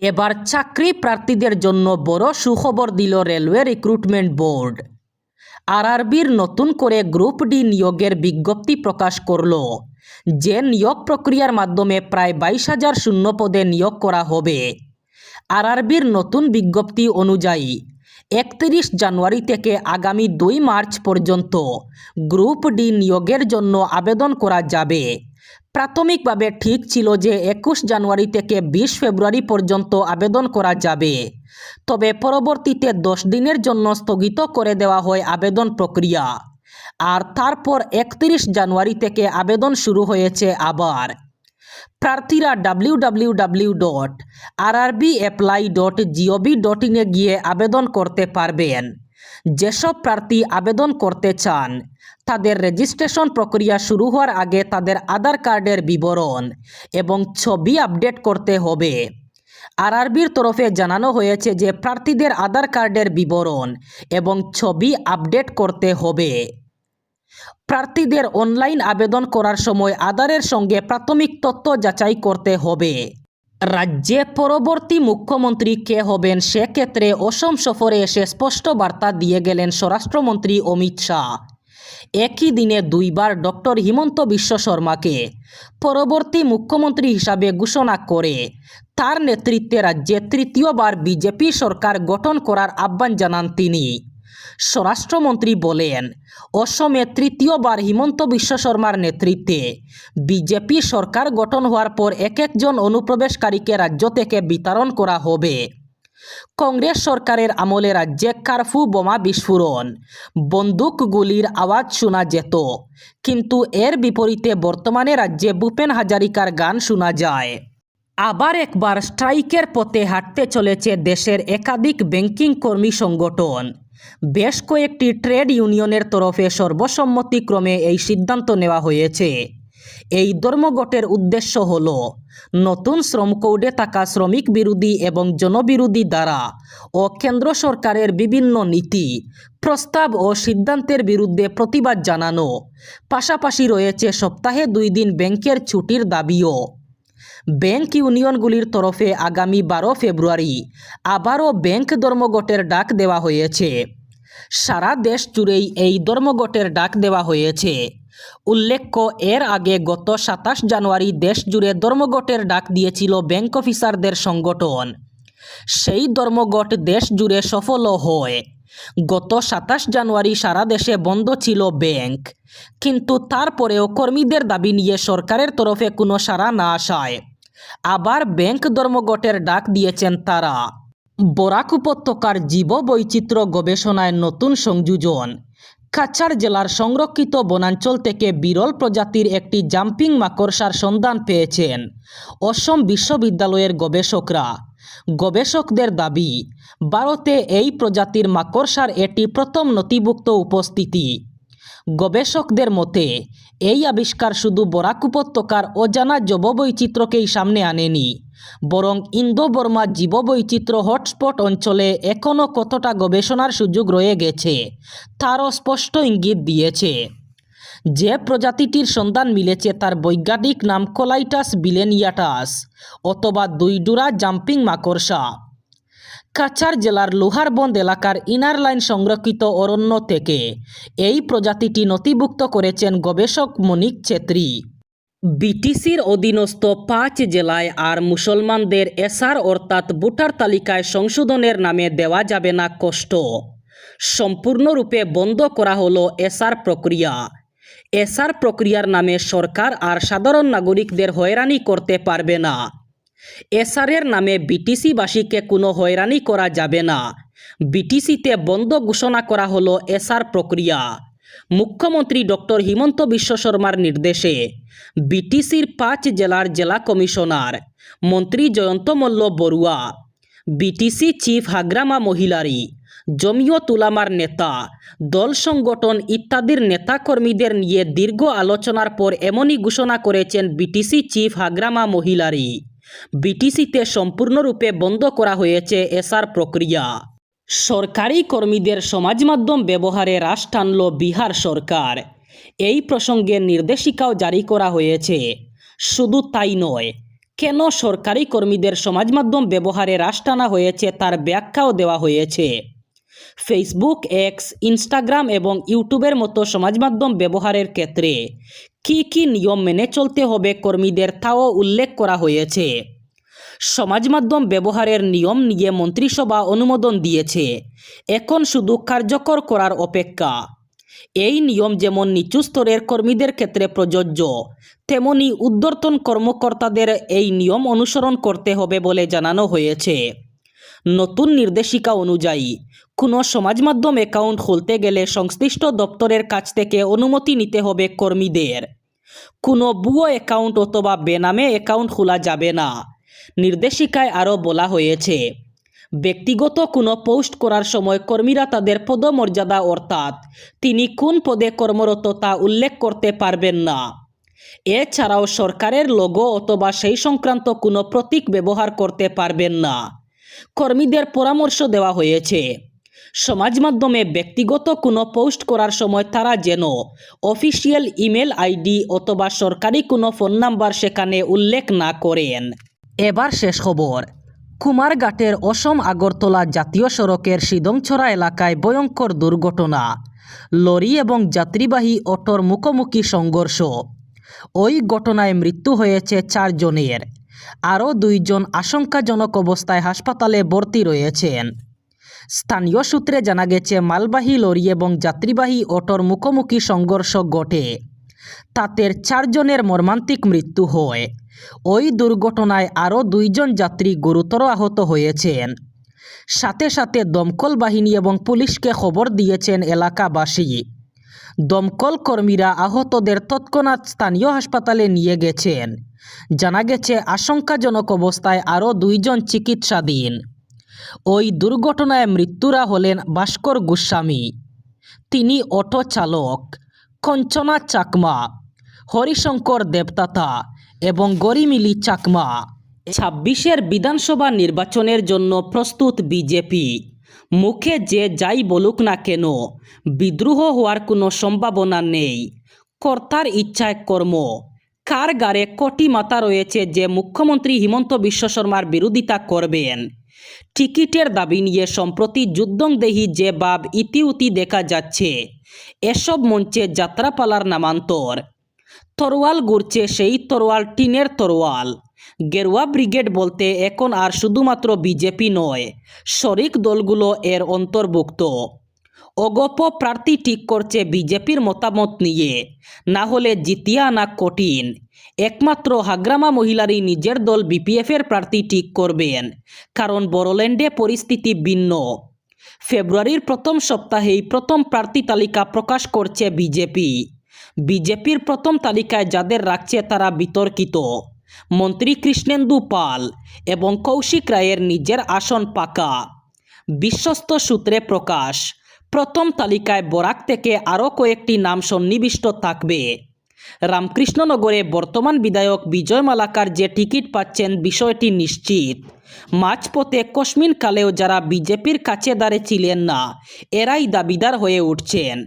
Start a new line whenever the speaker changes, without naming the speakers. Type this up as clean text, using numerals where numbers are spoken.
এবার চাকরি প্রার্থীদের জন্য বড় সুখবর দিল রেলওয়ে রিক্রুটমেন্ট বোর্ড। আরআরবির নতুন করে গ্রুপ ডি নিয়োগের বিজ্ঞপ্তি প্রকাশ করল, যে নিয়োগ প্রক্রিয়ার মাধ্যমে প্রায় 22,000 শূন্য পদে নিয়োগ করা হবে। আরআরবির নতুন বিজ্ঞপ্তি অনুযায়ী 31 জানুয়ারি থেকে আগামী 2 মার্চ পর্যন্ত গ্রুপ ডি নিয়োগের জন্য আবেদন করা যাবে। প্রাথমিকভাবে ঠিক ছিল যে 21 জানুয়ারি থেকে 20 ফেব্রুয়ারি পর্যন্ত আবেদন করা যাবে, তবে পরবর্তীতে 10 দিনের জন্য স্থগিত করে দেওয়া হয় আবেদন প্রক্রিয়া, আর তারপর 31 জানুয়ারি থেকে আবেদন শুরু হয়েছে আবার। প্রার্থীরা www.rrbapply.gov.in এ গিয়ে আবেদন করতে পারবেন। যেসব প্রার্থী আবেদন করতে চান তাদের রেজিস্ট্রেশন প্রক্রিয়া শুরু হওয়ার আগে তাদের আধার কার্ডের বিবরণ এবং ছবি আপডেট করতে হবে। আরআরবির তরফে জানানো হয়েছে যে প্রার্থীদের আধার কার্ডের বিবরণ এবং ছবি আপডেট করতে হবে। প্রার্থীদের অনলাইন আবেদন করার সময় আধারের সঙ্গে প্রাথমিক তথ্য যাচাই করতে হবে। রাজ্যে পরবর্তী মুখ্যমন্ত্রী কে হবেন সেক্ষেত্রে অসম সফরে এসে স্পষ্ট বার্তা দিয়ে গেলেন স্বরাষ্ট্রমন্ত্রী অমিত শাহ। একই দিনে দুইবার ডক্টর হিমন্ত বিশ্ব শর্মাকে পরবর্তী মুখ্যমন্ত্রী হিসাবে ঘোষণা করে তার নেতৃত্বে রাজ্যে তৃতীয়বার বিজেপি সরকার গঠন করার আহ্বান জানান তিনি। স্বরাষ্ট্রমন্ত্রী বলেন, অসমে তৃতীয়বার হিমন্ত বিশ্ব শর্মার নেতৃত্বে বিজেপি সরকার গঠন হওয়ার পর এক একজন অনুপ্রবেশকারীকে রাজ্য থেকে বিতাড়ন করা হবে। কংগ্রেস সরকারের আমলে রাজ্যে কারফিউ, বোমা বিস্ফোরণ, বন্দুকগুলির আওয়াজ শোনা যেত, কিন্তু এর বিপরীতে বর্তমানে রাজ্যে ভূপেন হাজারিকার গান শোনা যায়। আবার একবার স্ট্রাইকের পথে হাঁটতে চলেছে দেশের একাধিক ব্যাংকিং কর্মী সংগঠন। বেশ কয়েকটি ট্রেড ইউনিয়নের তরফে সর্বসম্মতিক্রমে এই সিদ্ধান্ত নেওয়া হয়েছে। এই ধর্মঘটের উদ্দেশ্য হল নতুন শ্রম কোডে থাকা শ্রমিক বিরোধী এবং জনবিরোধী ধারা ও কেন্দ্র সরকারের বিভিন্ন নীতি, প্রস্তাব ও সিদ্ধান্তের বিরুদ্ধে প্রতিবাদ জানানো। পাশাপাশি রয়েছে সপ্তাহে 2 দিন ব্যাংকের ছুটির দাবিও। ব্যাংক ইউনিয়নগুলির তরফে আগামী 12 ফেব্রুয়ারি আবারও ব্যাংক ধর্মঘটের ডাক দেওয়া হয়েছে। সারা দেশ জুড়েই এই ধর্মঘটের ডাক দেওয়া হয়েছে। উল্লেখ্য, এর আগে গত 27 জানুয়ারি দেশ জুড়ে ধর্মঘটের ডাক দিয়েছিল ব্যাংক অফিসারদের সংগঠন। সেই ধর্মঘট দেশ জুড়ে সফলও হয়। গত 27 জানুয়ারি সারা দেশে বন্ধ ছিল ব্যাংক, কিন্তু তারপরেও কর্মীদের দাবি নিয়ে সরকারের তরফে কোনো সাড়া না আসায় আবার ব্যাংক ধর্মঘটের ডাক দিয়েছেন তারা। বরাক উপত্যকার জীববৈচিত্র্য গবেষণায় নতুন সংযোজন। কাছাড় জেলার সংরক্ষিত বনাঞ্চল থেকে বিরল প্রজাতির একটি জাম্পিং মাকড়সার সন্ধান পেয়েছেন অসম বিশ্ববিদ্যালয়ের গবেষকরা। গবেষকদের দাবি, ভারতে এই প্রজাতির মাকড়সার এটি প্রথম নথিভুক্ত উপস্থিতি। গবেষকদের মতে এই আবিষ্কার শুধু বরাক উপত্যকার অজানা জীববৈচিত্র্যকেই সামনে আনেনি, বরং ইন্দো বর্মা জীববৈচিত্র্য হটস্পট অঞ্চলে এখনও কতটা গবেষণার সুযোগ রয়ে গেছে তারও স্পষ্ট ইঙ্গিত দিয়েছে। যে প্রজাতিটির সন্ধান মিলেছে তার বৈজ্ঞানিক নাম কোলাইটাস বিলেনিয়াটাস অথবা দুইডুরা জাম্পিং মাকড়সা। কাছাড় জেলার লোহারবন্দ এলাকার ইনার লাইন সংরক্ষিত অরণ্য থেকে এই প্রজাতিটি নথিভুক্ত করেছেন গবেষক মনিক ছেত্রী। বিটিসির অধীনস্থ 5 জেলায় আর মুসলমানদের এসআর অর্থাৎ ভোটার তালিকায় সংশোধনের নামে দেওয়া যাবে না কষ্ট। সম্পূর্ণরূপে বন্ধ করা হলো এসআর প্রক্রিয়া। এসআর প্রক্রিয়ার নামে সরকার আর সাধারণ নাগরিকদের হয়রানি করতে পারবে না। এসআরের নামে বিটিসিবাসীকে কোনো হয়রানি করা যাবে না। বিটিসিতে বন্ধ ঘোষণা করা হলো এসআর প্রক্রিয়া। মুখ্যমন্ত্রী ডক্টর হিমন্ত বিশ্ব শর্মার নির্দেশে বিটিসির 5 জেলার জেলা কমিশনার মন্ত্রী জয়ন্ত মল্ল বড়ুয়া, বিটিসি চিফ হাগ্রামা মহিলারি, জমিয়ত উলামার নেতা, দল সংগঠন ইত্যাদির নেতাকর্মীদের নিয়ে দীর্ঘ আলোচনার পর এমনই ঘোষণা করেছেন বিটিসি চিফ হাগ্রামা মহিলারি। বিটিসিতে সম্পূর্ণরূপে বন্ধ করা হয়েছে এসআর প্রক্রিয়া। সরকারি কর্মীদের সমাজ মাধ্যম ব্যবহারে হ্রাস টানল বিহার সরকার। এই প্রসঙ্গে নির্দেশিকাও জারি করা হয়েছে। শুধু তাই নয়, কেন সরকারি কর্মীদের সমাজ মাধ্যম ব্যবহারে হ্রাস টানা হয়েছে তার ব্যাখ্যাও দেওয়া হয়েছে। ফেসবুক, এক্স, ইনস্টাগ্রাম এবং ইউটিউবের মতো সমাজ মাধ্যম ব্যবহারের ক্ষেত্রে কী কী নিয়ম মেনে চলতে হবে কর্মীদের তাও উল্লেখ করা হয়েছে। সমাজ মাধ্যম ব্যবহারের নিয়ম নিয়ে মন্ত্রিসভা অনুমোদন দিয়েছে, এখন শুধু কার্যকর করার অপেক্ষা। এই নিয়ম যেমন নিচু স্তরের কর্মীদের ক্ষেত্রে প্রযোজ্য, তেমনি ঊর্ধ্বতন কর্মকর্তাদের এই নিয়ম অনুসরণ করতে হবে বলে জানানো হয়েছে। নতুন নির্দেশিকা অনুযায়ী কোনো সমাজ মাধ্যম অ্যাকাউন্ট খুলতে গেলে সংশ্লিষ্ট দপ্তরের কাছ থেকে অনুমতি নিতে হবে কর্মীদের। কোনো ভুয়ো অ্যাকাউন্ট অথবা বেনামে অ্যাকাউন্ট খোলা যাবে না। নির্দেশিকায় আরও বলা হয়েছে, ব্যক্তিগত কোনো পোস্ট করার সময় কর্মীরা তাদের পদমর্যাদা অর্থাৎ তিনি কোন পদে কর্মরত তা উল্লেখ করতে পারবেন না। এছাড়াও সরকারের লোগো অথবা সেই সংক্রান্ত কোনো প্রতীক ব্যবহার করতে পারবেন না। কর্মীদের পরামর্শ দেওয়া হয়েছে, সমাজ মাধ্যমে ব্যক্তিগত কোনো পোস্ট করার সময় তারা যেন অফিসিয়াল ইমেল আইডি অথবা সরকারি কোনো ফোন নাম্বার সেখানে উল্লেখ না করেন। এবার শেষ খবর। কুমারঘাটের অসম আগরতলা জাতীয় সড়কের সিদংছড়া এলাকায় ভয়ঙ্কর দুর্ঘটনা, লরি এবং যাত্রীবাহী অটোর মুখোমুখি সংঘর্ষ। ওই ঘটনায় মৃত্যু হয়েছে 4 জনের, আরও 2 জন আশঙ্কাজনক অবস্থায় হাসপাতালে ভর্তি রয়েছেন। স্থানীয় সূত্রে জানা গেছে, মালবাহী লরি এবং যাত্রীবাহী অটোর মুখোমুখি সংঘর্ষ ঘটে, তাতে 4 জনের মর্মান্তিক মৃত্যু হয়। ওই দুর্ঘটনায় আরও 2 জন যাত্রী গুরুতর আহত হয়েছেন। সাথে সাথে দমকল বাহিনী এবং পুলিশকে খবর দিয়েছেন এলাকাবাসী। দমকল কর্মীরা আহতদের তৎক্ষণাৎ স্থানীয় হাসপাতালে নিয়ে গেছেন। জানা গেছে, আশঙ্কাজনক অবস্থায় আরও 2 জন চিকিৎসাধীন। ওই দুর্ঘটনায় মৃত্যুরা হলেন ভাস্কর গোস্বামী, তিনি অটো চালক, কঞ্চনা চাকমা, হরিশঙ্কর দেবতাতা এবং গরিমিলি চাকমা। 26-এর বিধানসভা নির্বাচনের জন্য প্রস্তুত বিজেপি। মুখে যে যাই বলুক না কেন, বিদ্রোহ হওয়ার কোনো সম্ভাবনা নেই। কর্তার ইচ্ছায় কর্ম। কারাগারে কোটি মাথা রয়েছে যে মুখ্যমন্ত্রী হিমন্ত বিশ্ব শর্মার বিরোধিতা করবেন। টিকিটের দাবি নিয়ে সম্প্রতি যুদ্ধংদেহী যে ভাব ইতিউতি দেখা যাচ্ছে, এসব মঞ্চে যাত্রাপালার নামান্তর। তরোয়াল ঘুরছে, সেই তরোয়াল টিনের তরোয়াল। গেরুয়া ব্রিগেড বলতে এখন আর শুধুমাত্র বিজেপি নয়, শরিক দলগুলো এর অন্তর্ভুক্ত। অগপ প্রার্থী ঠিক করছে বিজেপির মতামত নিয়ে, না হলে জিতিয়ে আনা কঠিন। একমাত্র হাগ্রামা মহিলারই নিজের দল বিপিএফের প্রার্থী ঠিক করবেন, কারণ বড়োল্যান্ডে পরিস্থিতি ভিন্ন। ফেব্রুয়ারির প্রথম সপ্তাহেই প্রথম প্রার্থী তালিকা প্রকাশ করছে বিজেপি। বিজেপির প্রথম তালিকায় যাদের রাখছে তারা বিতর্কিত। মন্ত্রী কৃষ্ণেন্দু পাল এবং কৌশিক রায়ের নিজের আসন পাকা। বিশ্বস্ত সূত্রে প্রকাশ, প্রথম তালিকায় বরাক থেকে আরও কয়েকটি নাম সন্নিবিষ্ট থাকবে। রামকৃষ্ণনগরে বর্তমান বিধায়ক বিজয় মালাকার যে টিকিট পাচ্ছেন বিষয়টি নিশ্চিত। মাঝপথে কসমিন কালেও যারা বিজেপির কাছে দাঁড়িয়ে ছিলেন না, এরাই দাবিদার হয়ে উঠছেন।